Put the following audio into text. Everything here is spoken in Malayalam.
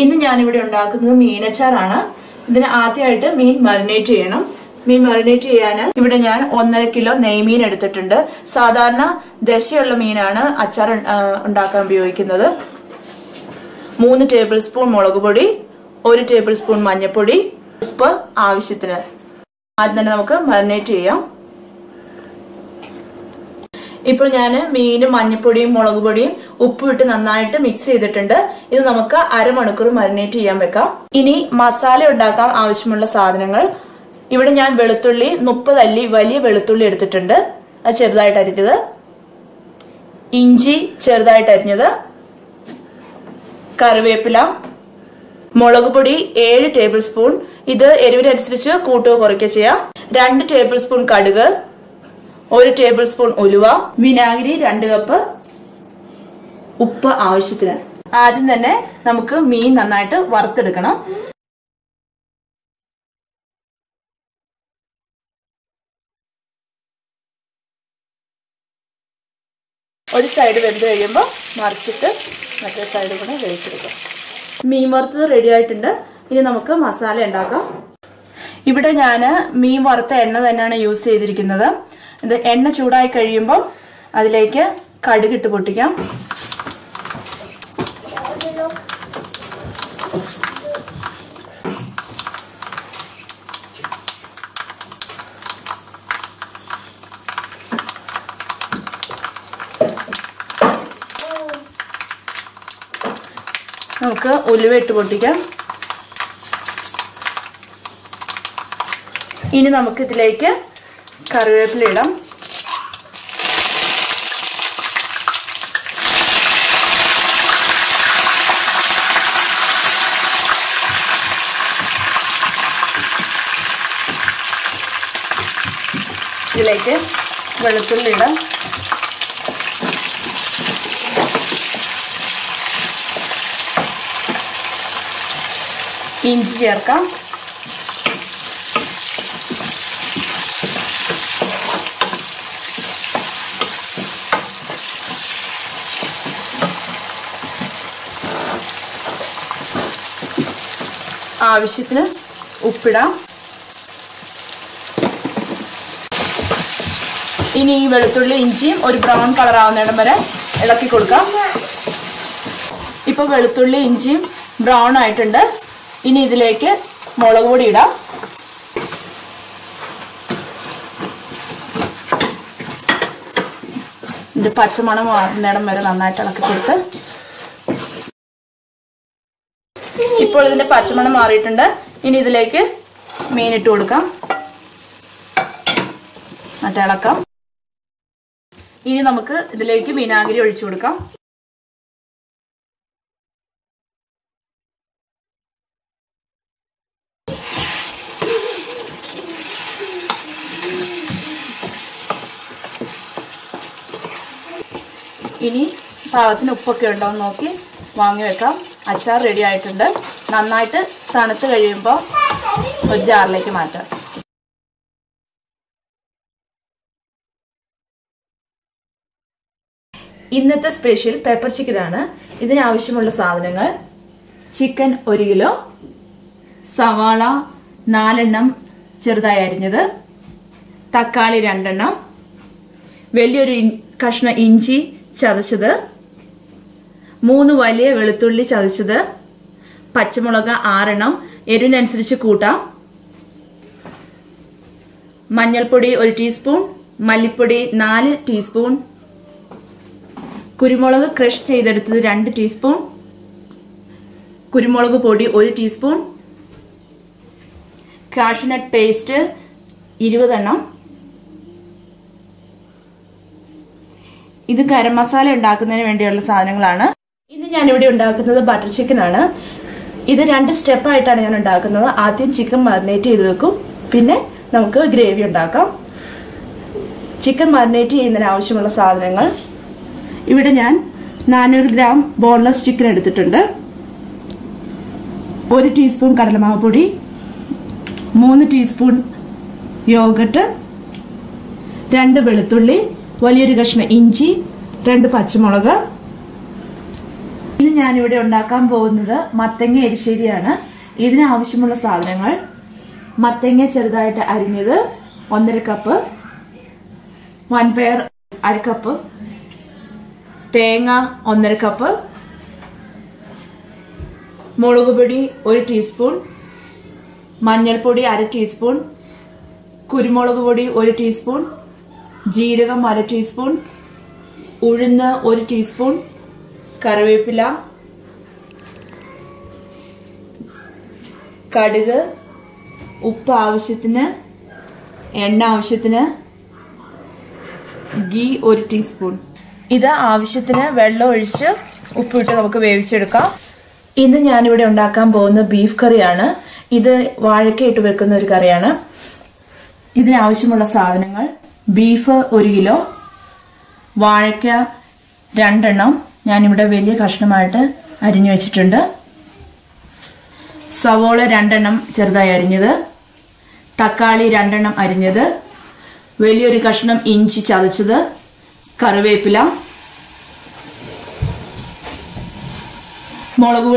ഇന്ന് ഞാനിവിടെ ഉണ്ടാക്കുന്നത് മീനച്ചാറാണ്. ഇതിന് ആദ്യമായിട്ട് മീൻ മാരിനേറ്റ് ചെയ്യണം. മീൻ മാരിനേറ്റ് ചെയ്യാൻ ഇവിടെ ഞാൻ 1.5 കിലോ നെയ്മീൻ എടുത്തിട്ടുണ്ട്. സാധാരണ ദശയുള്ള മീനാണ് അച്ചാർ ഉണ്ടാക്കാൻ ഉപയോഗിക്കുന്നത്. 3 ടേബിൾ സ്പൂൺ മുളക് പൊടി, 1 ടേബിൾ സ്പൂൺ മഞ്ഞൾപ്പൊടി, ഉപ്പ് ആവശ്യത്തിന്. ആദ്യം തന്നെ നമുക്ക് മാരിനേറ്റ് ചെയ്യാം. ഇപ്പോൾ ഞാൻ മീനും മഞ്ഞൾപ്പൊടിയും മുളക് പൊടിയും ഉപ്പും ഇട്ട് നന്നായിട്ട് മിക്സ് ചെയ്തിട്ടുണ്ട്. ഇത് നമുക്ക് അരമണിക്കൂർ മാരിനേറ്റ് ചെയ്യാൻ വെക്കാം. ഇനി മസാല ഉണ്ടാക്കാൻ ആവശ്യമുള്ള സാധനങ്ങൾ. ഇവിടെ ഞാൻ വെളുത്തുള്ളി 30 അല്ലി വലിയ വെളുത്തുള്ളി എടുത്തിട്ടുണ്ട്, അത് ചെറുതായിട്ട് അരിഞ്ഞത്. ഇഞ്ചി ചെറുതായിട്ട് അരിഞ്ഞത്, കറിവേപ്പില, മുളക് പൊടി 7 ടേബിൾ സ്പൂൺ. ഇത് എരിവിനനുസരിച്ച് കൂട്ടുകയോ കുറയ്ക്കുകയോ ചെയ്യാം. 2 ടേബിൾ സ്പൂൺ കടുക്, 1 ടേബിൾ സ്പൂൺ ഉലുവ, വിനാഗിരി 2 കപ്പ്, ഉപ്പ് ആവശ്യത്തിന്. ആദ്യം തന്നെ നമുക്ക് മീൻ നന്നായിട്ട് വറുത്തെടുക്കണം. ഒരു സൈഡ് വെന്ത് കഴിയുമ്പോൾ മറിച്ചിട്ട് മറ്റേ സൈഡ് കൂടെ വേവിച്ചെടുക്കാം. മീൻ വറുത്തത് റെഡി ആയിട്ടുണ്ട്. ഇനി നമുക്ക് മസാല ഉണ്ടാക്കാം. ഇവിടെ ഞാൻ മീൻ വറുത്ത എണ്ണ തന്നെയാണ് യൂസ് ചെയ്തിരിക്കുന്നത്. ഇത് എണ്ണ ചൂടായി കഴിയുമ്പോൾ അതിലേക്ക് കടുകിട്ട് പൊട്ടിക്കാം. നമുക്ക് ഉലുവ ഇട്ട് പൊട്ടിക്കാം. ഇനി നമുക്ക് ഇതിലേക്ക് കറിവേപ്പില ഇടാം. ഇതിലേക്ക് വെളുത്തുള്ളി ഇടാം. ഇഞ്ചി ചേർക്കാം. ആവശ്യത്തിന് ഉപ്പിടാം. ഇനി ഈ വെളുത്തുള്ളി ഇഞ്ചിയും ഒരു ബ്രൗൺ കളർ ആവുന്നിടം വരെ ഇളക്കി കൊടുക്കാം. ഇപ്പൊ വെളുത്തുള്ളി ഇഞ്ചിയും ബ്രൗൺ ആയിട്ടുണ്ട്. ഇനി ഇതിലേക്ക് മുളക് പൊടി ഇടാം. ഇതിന്റെ പച്ചമണം മാറുന്നിടം വരെ നന്നായിട്ട് ഇളക്കി കൊടുത്ത്. ഇപ്പോൾ ഇതിന്റെ പച്ചമണം മാറിയിട്ടുണ്ട്. ഇനി ഇതിലേക്ക് മീൻ ഇട്ട് കൊടുക്കാം. എന്നിട്ട് ഇളക്കാം. ഇനി നമുക്ക് ഇതിലേക്ക് വിനാഗിരി ഒഴിച്ചു കൊടുക്കാം. ഇനി പാകത്തിന് ഉപ്പൊക്കെ ഉണ്ടോ എന്ന് നോക്കി വാങ്ങി വെക്കാം. അച്ചാർ റെഡി ആയിട്ടുണ്ട്. നന്നായിട്ട് തണുത്ത് കഴിയുമ്പോൾ ഒരു ജാറിലേക്ക് മാറ്റാം. ഇന്നത്തെ സ്പെഷ്യൽ പെപ്പർ ചിക്കനാണ്. ഇതിനാവശ്യമുള്ള സാധനങ്ങൾ: ചിക്കൻ 1 കിലോ, സവാള 4 എണ്ണം ചെറുതായി അരിഞ്ഞത്, തക്കാളി 2 എണ്ണം, വലിയൊരു കഷ്ണം ഇഞ്ചി ചതച്ചത്, 3 വലിയ വെളുത്തുള്ളി ചതച്ചത്, പച്ചമുളക് 6 എണ്ണം എരിവിനനുസരിച്ച് കൂട്ടാം, മഞ്ഞൾപ്പൊടി 1 ടീസ്പൂൺ, മല്ലിപ്പൊടി 4 ടീസ്പൂൺ, കുരുമുളക് ക്രഷ് ചെയ്തെടുത്തത് 2 ടീസ്പൂൺ, കുരുമുളക് പൊടി 1 ടീസ്പൂൺ, കാഷ്യൂനട്ട് പേസ്റ്റ് 20 എണ്ണം. ഇത് ഗരം മസാല ഉണ്ടാക്കുന്നതിന് വേണ്ടിയുള്ള സാധനങ്ങളാണ്. ഇന്ന് ഞാനിവിടെ ഉണ്ടാക്കുന്നത് ബട്ടർ ചിക്കൻ ആണ്. ഇത് 2 സ്റ്റെപ്പായിട്ടാണ് ഞാൻ ഉണ്ടാക്കുന്നത്. ആദ്യം ചിക്കൻ മാരിനേറ്റ് ചെയ്ത് വെക്കും, പിന്നെ നമുക്ക് ഗ്രേവി ഉണ്ടാക്കാം. ചിക്കൻ മാരിനേറ്റ് ചെയ്യുന്നതിന് ആവശ്യമുള്ള സാധനങ്ങൾ: ഇവിടെ ഞാൻ 400 ഗ്രാം ബോൺലെസ് ചിക്കൻ എടുത്തിട്ടുണ്ട്, 1 ടീസ്പൂൺ കടലമാവ് പൊടി, 3 ടീസ്പൂൺ യോഗട്ട്, 2 വെളുത്തുള്ളി, വലിയൊരു കഷ്ണം ഇഞ്ചി, 2 പച്ചമുളക്. ഇനി ഞാനിവിടെ ഉണ്ടാക്കാൻ പോകുന്നത് മത്തങ്ങ എരിശ്ശേരിയാണ്. ഇതിനാവശ്യമുള്ള സാധനങ്ങൾ: മത്തങ്ങ ചെറുതായിട്ട് അരിഞ്ഞത് 1.5 കപ്പ്, വൻപയർ 1/2 കപ്പ്, തേങ്ങ 1.5 കപ്പ്, മുളക് പൊടി 1 ടീസ്പൂൺ, മഞ്ഞൾപ്പൊടി 1/2 ടീസ്പൂൺ, കുരുമുളക് പൊടി 1 ടീസ്പൂൺ, ജീരകം 1/2 ടീസ്പൂൺ, ഉഴുന്ന് 1 ടീസ്പൂൺ, കറിവേപ്പില, കടുക്, ഉപ്പ് ആവശ്യത്തിന്, എണ്ണ ആവശ്യത്തിന്, ഗീ 1 ടീസ്പൂൺ. ഇത് ആവശ്യത്തിന് വെള്ളം ഒഴിച്ച് ഉപ്പിട്ട് നമുക്ക് വേവിച്ചെടുക്കാം. ഇന്ന് ഞാനിവിടെ ഉണ്ടാക്കാൻ പോകുന്ന ബീഫ് കറിയാണ്. ഇത് വാഴക്കയിട്ട് വെക്കുന്ന ഒരു കറിയാണ്. ഇതിനാവശ്യമുള്ള സാധനങ്ങൾ: ബീഫ് 1 കിലോ, വാഴക്ക 2 എണ്ണം ഞാനിവിടെ വലിയ കഷ്ണമായിട്ട് അരിഞ്ഞു വെച്ചിട്ടുണ്ട്, സവോള 2 എണ്ണം ചെറുതായി അരിഞ്ഞത്, തക്കാളി 2 എണ്ണം അരിഞ്ഞത്, വലിയൊരു കഷ്ണം ഇഞ്ചി ചതച്ചത്, കറിവേപ്പില, മുളക്